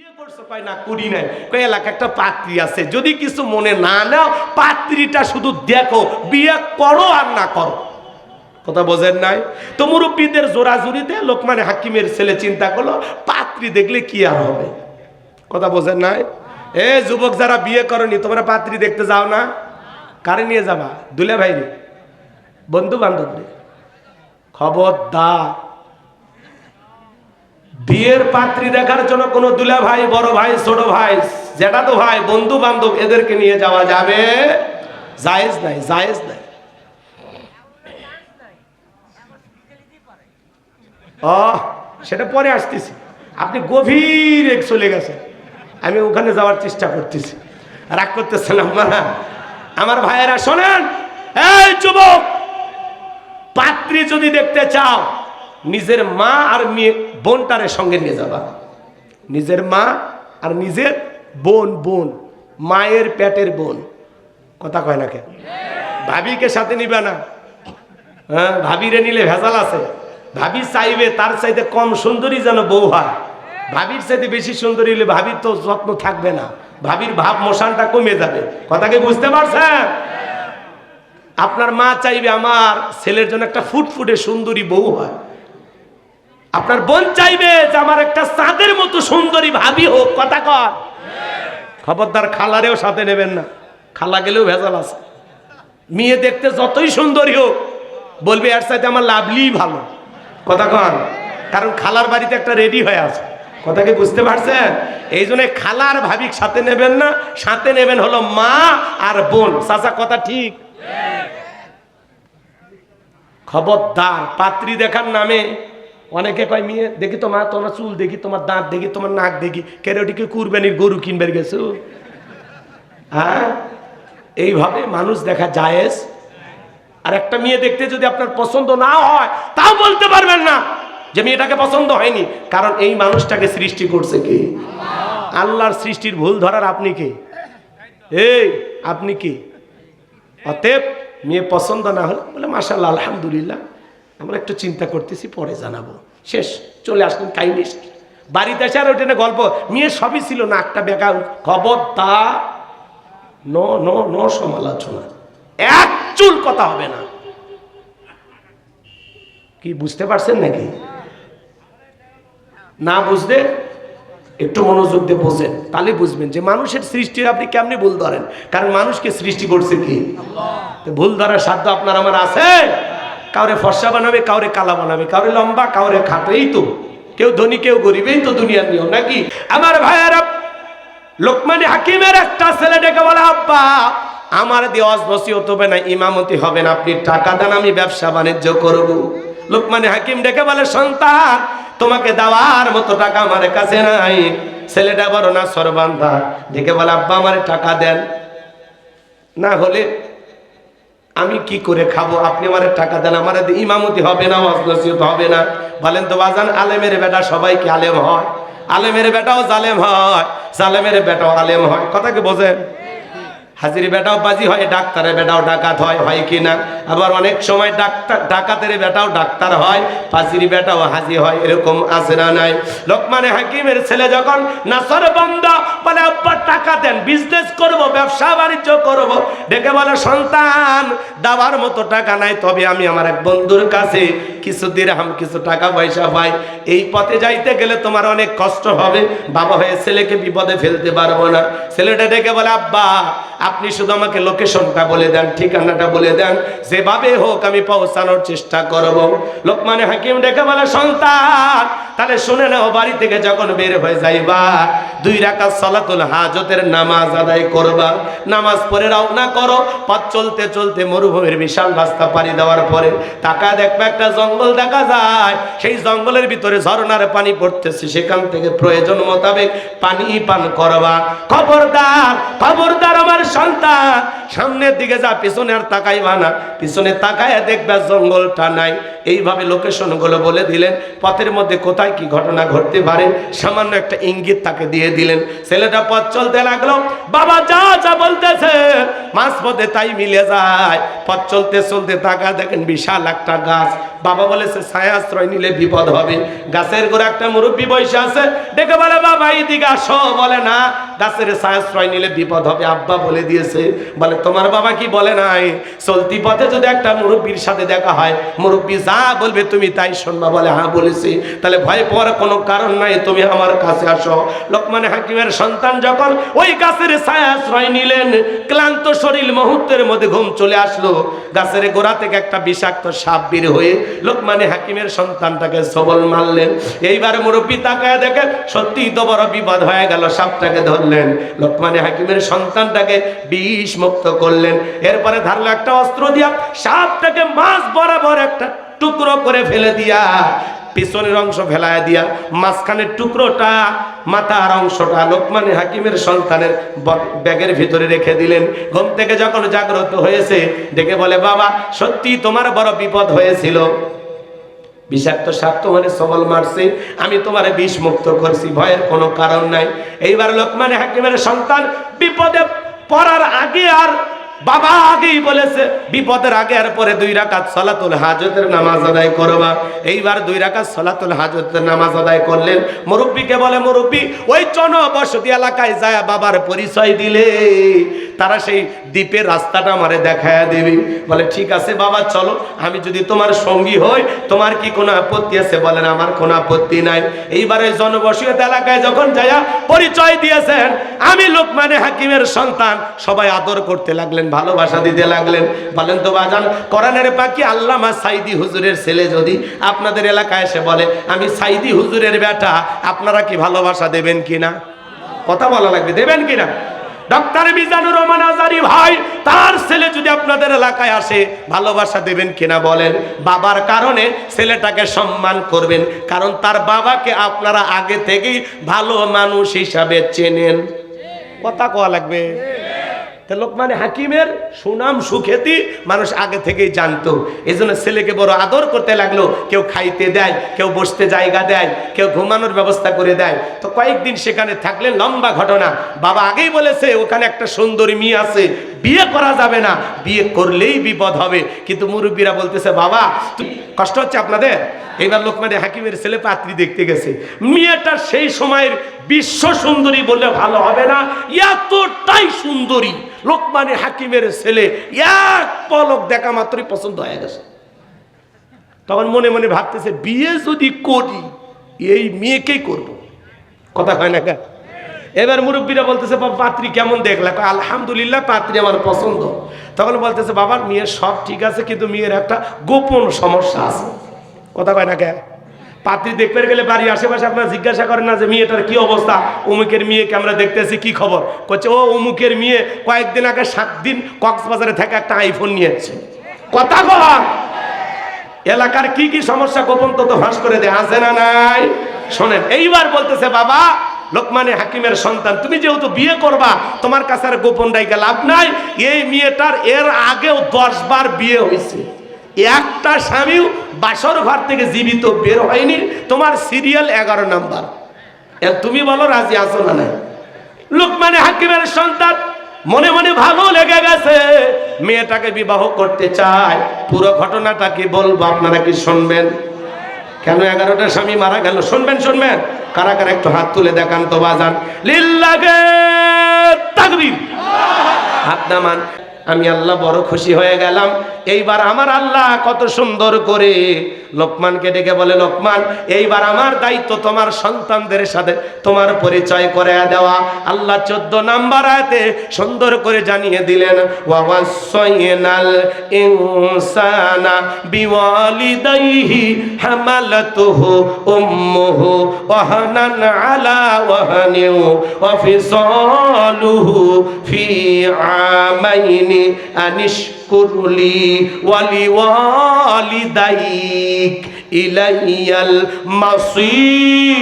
বিয়ে করছো? কয় না করি নাই। কয় এলাকা একটা পাত্রী আছে, যদি কিছু মনে না নাও পাত্রীটা শুধু দেখো, বিয়ে করো আর না করো। কথা বোঝেন নাই? তো মুরব্বীদের জোরাজুরিতে লোকমান হাকিমের ছেলে চিন্তা করলো পাত্রী দেখলে কি আর হবে। কথা বোঝেন নাই? এ যুবক যারা বিয়ে করনি, তোমরা পাত্রী দেখতে যাও না? কারে নিয়ে যাবা? দুলা ভাই রে, বন্ধু বান্ধব রে, খবরদার। বিয়ের পাত্রী দেখার জন্য কোনো দুলা ভাই, বড় ভাই, ছোট ভাই, জ্যাঠাতো ভাই, বন্ধু বান্ধব এদেরকে নিয়ে যাওয়া যাবে? জায়েজ নাই, জায়েজ নাই। সেটা পরে আসতেছি, আপনি গভীর চলে গেছেন, আমি ওখানে যাওয়ার চেষ্টা করতেছি। রাগ করতেছেন আপনারা? আমার ভাইয়েরা শোনেন, এই যুবক, পাত্রী যদি দেখতে চাও নিজের মা আর মেয়ে বোনটারে সঙ্গে নিয়ে যাবা। নিজের মা আর নিজের বোন, বোন মায়ের পেটের বোন। কথা কয় না কেন? ভাবিকে সাথে নিবে না। হ্যাঁ, ভাবিরে নিলে ভেজাল আছে। ভাবি চাইবে তার চাইতে কম সুন্দরী যেন বউ হয়। ভাবির চাইতে বেশি সুন্দরী হলে ভাবির তো যত্ন থাকবে না, ভাবির ভাব মোশানটা কমে যাবে। কথা কি বুঝতে পারছেন? আপনার মা চাইবে আমার ছেলের জন্য একটা ফুটফুটে সুন্দরী বউ হয়। আপনার বোন চাইবে যে আমার একটা চাঁদের মতো সুন্দরী ভাবি হোক। কথা কর। খবরদার খালারেও সাথে নেবেন না, খালা গেলেও ভেজাল আছে। মেয়ে দেখতে যতই সুন্দরী হোক বলবে এর সাথে আমার লাভলি ভালো। কথা কন, কারণ খালার বাড়িতে একটা রেডি হয়ে আছে। কথা কি বুঝতে পারছেন? এই জন্য খালার ভাবিক সাথে নেবেন না, সাথে নেবেন হলো মা আর বোন। চাচা কথা ঠিক? খবরদার, পাত্রী দেখার নামে অনেকে কয় মেয়ে দেখি তোমার, তোমার চুল দেখি, তোমার দাঁত দেখি, তোমার নাক দেখি, কেরোটিকে কুরবানির গরু কিনবে গেছো। হ্যাঁ, এইভাবে মানুষ দেখা জায়েজ। আর একটা মেয়ে দেখতে যদি আপনার পছন্দ না হয় তাও বলতে পারবেন না যে মেয়েটাকে পছন্দ হয়নি, কারণ এই মানুষটাকে সৃষ্টি করছে কে? আল্লাহর সৃষ্টির ভুল ধরার আপনি কে? এই আপনি কি? অতএব মেয়ে পছন্দ না হলে বলে মাশাআল্লাহ আলহামদুলিল্লাহ, আমরা একটু চিন্তা করতেছি, পরে জানাবো। শেষ, চলে আসলেন কাহিনী। বাড়িতে এসে আর ওইটা গল্প, মেয়ে সবই ছিল না, একটা বেকার। খবরদার, নো নো নো সমালোচনা, এক চুল কথা হবে না। কি বুঝতে পারছেন নাকি? না বুঝলে একটু মনোযোগ দিয়ে বোঝেন, তাহলে বুঝবেন যে মানুষের সৃষ্টির আপনি কেমনি ভুল ধরেন। কারণ মানুষকে সৃষ্টি করছে কি? ভুল ধরার সাধ্য আপনার আমার আছে? কাউরে ফর্সা বানাবে, কাউরে কালা বানাবে, কাউরে লম্বা, কাউরে খাটো, এই তো। কেউ ধনী কেউ গরিব, এই তো দুনিয়ার নিয়ম নাকি? আমার ভাইয়েরা, লোকমান হাকিমের একটা ছেলে ডেকে বলে আব্বা আমার দিয়ে ওয়াজ হবে না, ইমামতি হবে না, আপনি টাকা দেন, আমি ব্যবসা বাণিজ্য করব। লোকমান হাকিম ডেকে বলে সন্তান তোমাকে দেওয়ার মতো টাকা আমার কাছে নাই। ছেলেটা বড় না সরবান্ধা, ডেকে বলে আব্বা আমার টাকা দেন, না হলে আমি কি করে খাবো, আপনি আমার টাকা দেন, আমার ইমামতি হবে না, ওয়াজ নসিহত হবে না। বলেন তো বাজান, আলেমের বেটা সবাই কি আলেম হয়? আলেমের বেটাও জালেম হয়, জালেমের বেটাও আলেম হয়। কথা কি বোঝেন? হাজির বেটাও বাজি হয়, ডাক্তারের বেটাও ডাকাত হয়, হয় কিনা? আবার অনেক সময় ডাকাতের বেটাও ডাক্তার হয়, পাজির বেটাও হাজি হয়, এরকম আছে না নাই? লোকমান হাকিমের ছেলে যখন নাসর বান্দা বলে আব্বা টাকা দেন, বিজনেস করব, ব্যবসা বাণিজ্য করব, ডেকে বলে সন্তান দেওয়ার মতো টাকা নাই, তবে আমি আমার এক বন্ধুর কাছে কিছু দিরহাম, কিছু টাকা পয়সা পাই, এই পথে যাইতে গেলে তোমার অনেক কষ্ট হবে, বাবা হয়ে ছেলেকে বিপদে ফেলতে পারবো না। ছেলেটা ডেকে বলে আব্বা আপনি শুধু আমাকে লোকেশনটা বলে দেন, ঠিকানাটা বলে দেন, যেভাবে হোক আমি পৌঁছানোর চেষ্টা করব। লোকমান হাকিম ডেকে বলে সন্তান তাহলে শুনে নাও, বাড়ি থেকে যখন বের হয়ে যাইবা 2 রাকাত সালাতুল হাজতের নামাজ আদায় করবা, নামাজ পড়ে রওনা করো। পথ চলতে চলতে মরুভূমির বিশাল রাস্তা পাড়ি দেওয়ার পরে তাকা দেখবে একটা জঙ্গল দেখা যায়, সেই জঙ্গলের ভিতরে ঝর্ণার পানি পড়তেছে, সেখান থেকে প্রয়োজন মোতাবেক পানি পান করবা। খবরদার খবরদার আমার সন্তান, সামনের দিকে যা, পিছনে আর তাকাইবা না, পিছনে তাকায় দেখবে জঙ্গলটা নাই। এইভাবে লোকেশন গুলো বলে দিলেন, পথের মধ্যে কোথায় কি ঘটনা ঘটতে পারে সামান্য একটা ইঙ্গিত তাকে দিয়ে দিলেন। ছেলেটা পথ চলতে লাগলো, বাবা যা যা বলতেছে মাঝপথে তাই মিলে যায়। পথ চলতে চলতে তাকা দেখেন বিশাল একটা গাছ। বাবা বলেছে ছায়া আশ্রয় নিলে বিপদ হবে। গাছের গোড়া একটা মুরব্বী বসে আছে, ডেকে বলে বাবা এইদিকে আসো। বলে না, গাছের ছায়া আশ্রয় নিলে বিপদ হবে, আব্বা বলে দিয়েছে। বলে তোমার বাবা কি বলে নাই? চলতি পথে যদি একটা মুরব্বীর সাথে দেখা হয়, মুরব্বী যা বলবে তুমি তাই শুনবা। বলে হ্যাঁ বলেছি। তাহলে ভয় পাওয়ার কোনো কারণ নাই, তুমি আমার কাছে আসো। লোকমান হাকিমের সন্তান যখন ওই গাছের ছায়া আশ্রয় নিলেন, ক্লান্ত শরীর মুহূর্তের মধ্যে ঘুম চলে আসলো। গাছের গোড়া থেকে একটা বিষাক্ত সাপ বের হয়ে লোকমান হাকিমের সন্তানটাকে সবল মারলেন। এইবার মুরব্বী তাকায় দেখে সত্যি তো বড় বিপদ হয়ে গেল। সাপটাকে ধরলেন, লোকমান হাকিমের সন্তানটাকে বিষ মুক্ত করলেন। এরপরে ধারলো একটা অস্ত্র দিয়া সাপটাকে মাছ বরাবর একটা টুকরো করে ফেলে দিয়া, পিছনের অংশ ফেলায় দিয়া মাঝখানের টুকরোটা, মাথার অংশটা লোকমান হাকিমের সন্তানের ব্যাগের ভিতরে রেখে দিলেন। ঘুম থেকে যখন জাগ্রত হয়েছে, ডেকে বলে বাবা সত্যি তোমার বড় বিপদ হয়েছিল, বিষাক্ত সাপ তোমারে সবল মারছে, আমি তোমারে বিষ মুক্ত করছি, ভয়ের কোনো কারণ নাই। এইবার লোকমান হাকিমের সন্তান বিপদে পড়ার আগে আর বাবা আগেই বলেছে বিপদের আগে আর পরে 2 রাকাত সালাতুল হাজতের নামাজ আদায় করবা। এইবার 2 রাকাত সালাতুল হাজতের নামাজ আদায় করলেন। মুরব্বীকে বলে মুরব্বী ওই জনবসতি এলাকায় যায় বাবার পরিচয় দিলে তারা সেই দ্বীপের রাস্তাটা আমারে দেখায়া দেবে। বলে ঠিক আছে বাবা চলো, আমি যদি তোমার সঙ্গী হই তোমার কি কোনো আপত্তি আছে? বলেন আমার কোনো আপত্তি নাই। এইবারে জনবসতি এলাকায় যখন যায়া পরিচয় দিয়েছেন আমি লোকমান হাকিমের সন্তান, সবাই আদর করতে লাগলেন, ভালোবাসা দিতে লাগলেন। বলেন তো বাজান, কোরআনের পাখি আল্লামা সাইদি হুজুরের ছেলে যদি আপনাদের এলাকায় এসে বলে আমি সাইদি হুজুরের বেটা, আপনারা কি ভালোবাসা দেবেন কিনা? কথা বলা লাগবে, দেবেন কিনা? ডক্টর মিজানুর রহমান আজারি ভাই তার ছেলে যদি আপনাদের এলাকায় আসে ভালোবাসা দেবেন কিনা? বলেন। বাবার কারণে ছেলেটাকে সম্মান করবেন, কারণ তার বাবাকে আপনারা আগে থেকেই ভালো মানুষ হিসাবে চেনেন। কথা কওয়া লাগবে। লোকমান হাকিমের সুনাম সুখ্যাতি মানুষ আগে থেকেই জানতো, এই জন্য ছেলেকে বড় আদর করতে লাগলো। কেউ খাইতে দেয়, কেউ বসতে জায়গা দেয়, কেউ ঘুমানোর ব্যবস্থা করে দেয়। তো কয়েকদিন সেখানে থাকলেন, লম্বা ঘটনা। বাবা আগেই বলেছে ওখানে একটা সুন্দরী মেয়ে আছে, বিয়ে করা যাবে না, বিয়ে করলেই বিপদ হবে। কিন্তু মুরব্বীরা বলতেছে বাবা কষ্ট হচ্ছে আপনাদের। এইবার লোকমান হাকিমের ছেলে পাত্রী দেখতে গেছে, মেয়েটা সেই সময়ের বিশ্ব সুন্দরী বললে ভালো হবে না, এতটাই সুন্দরী। লোকমান হাকিমের ছেলে এক পলক দেখা মাত্রই পছন্দ হয়ে গেছে। তখন মনে মনে ভাবতেছে বিয়ে যদি করি এই মেয়েকেই করব। কথা হয় না? এবার মুরব্বীরা বলতেছে পাত্রী কেমন দেখলে? আলহামদুলিল্লাহ পাত্রী আমার পছন্দ। তখন বলতেছে বাবার মেয়ের সব ঠিক আছে, কিন্তু মেয়ের একটা গোপন সমস্যা আছে। কথা কয় না কে? পাত্রী দেখতে গেলে বাড়ির আশেপাশে আপনারা জিজ্ঞাসা করেন না যে মেয়েটার কি অবস্থা, অমুকের মেয়েকে আমরা দেখতেছি কি খবর? করছে ও অমুকের মেয়ে কয়েকদিন আগে 7 দিন কক্সবাজারে থেকে একটা আইফোন নিয়েছে। কথা কয় এলাকার কি কি সমস্যা গোপন তত ফাঁস করে দেয়, আছে না নাই? শোনেন, এইবার বলতেছে বাবা লোকমান হাকিমের সন্তান তুমি যেহেতু বিয়ে করবা, তোমার কাছে আর গোপন রাইখা লাভ নাই। এই মেয়েটার এর আগেও 10 বার বিয়ে হয়েছে, একটা স্বামীও বাসর ঘর থেকে জীবিত বের হয়নি। তোমার সিরিয়াল 11 নাম্বার। তুমি বলো রাজি আছো না নাই? লোকমান হাকিমের সন্তান মনে মনে ভালো লেগে গেছে, মেয়েটাকে বিবাহ করতে চায়। পুরো ঘটনাটা কি বলবো, আপনারা কি শুনবেন? কেন 11টা স্বামী মারা গেল শুনবেন? শুনবেন? কারা কারা একটু হাত তুলে দেখান তো বাজান। লিল্লাহে তাকবীর। হাত নামান। আমি আল্লাহ বড় খুশি হয়ে গেলাম। এইবার আমার আল্লাহ কত সুন্দর করে লোকমানকে ডেকে বলে লোকমান এইবার আমার দায়িত্ব তোমার সন্তানদের সাথে তোমার পরিচয় করে দেওয়া। আল্লাহ 14 নাম্বার আয়াতে সুন্দর করে জানিয়ে দিলেন ওয়াসাইনাল ইনসানা বিওয়ালিদাইহি হামালাতুহু উম্মুহু ওয়াহানান আলা ওয়াহানিন ওয়া ফিসালুহু ফি আমাইনি আনিশকুরলি ওয়ালিওয়ালিদাইক ইলাইয়াল মাসির।